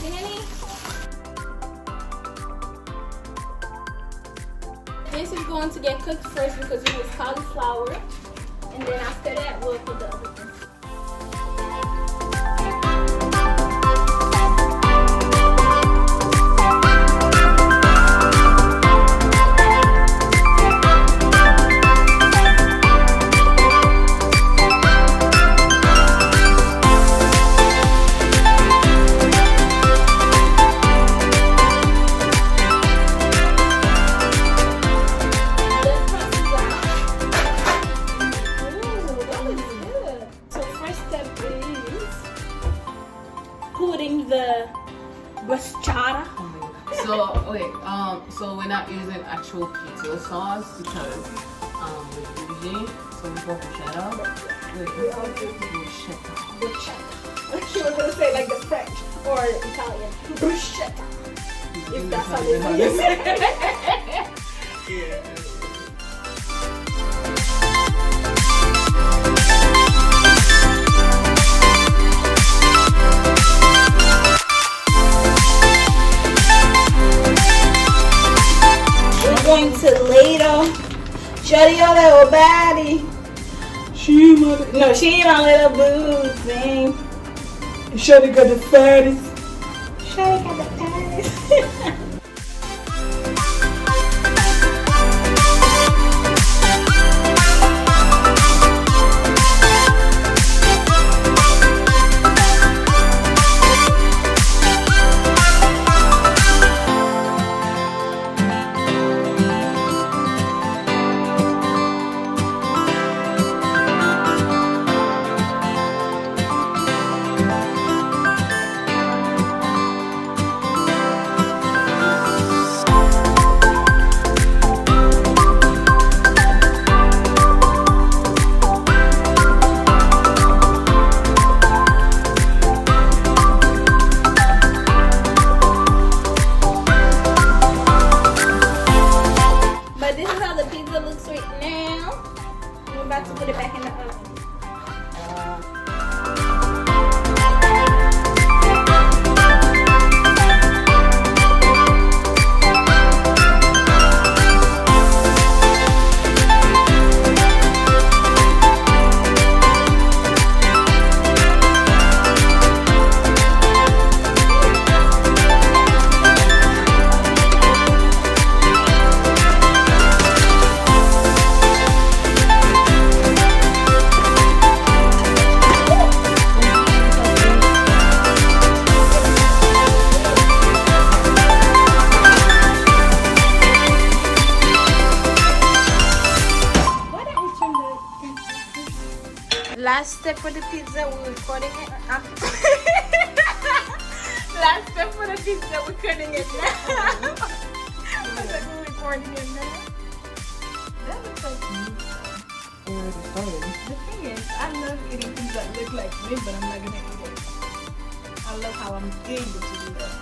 need any? This is going to get cooked first because we use cauliflower, and then after that we'll put the other things. Putting the bruschetta. So okay, so we're not using actual pizza sauce because we're bougie, so we put bruschetta. Wait, bruschetta. She was gonna say like the French or Italian. Bruschetta. If that's how they say it. Yeah. Going to later. Shorty your little body. She ain't my little boo thing. Shorty got the fatties. Shorty got the fatties. About to put it back in the oven. Last step for the pizza, we're recording it. Last step for the pizza, we're cutting it now. We're recording it now. That looks like me. The thing is, I love eating things that look like me, but I'm not gonna eat it. I love how I'm able to do that.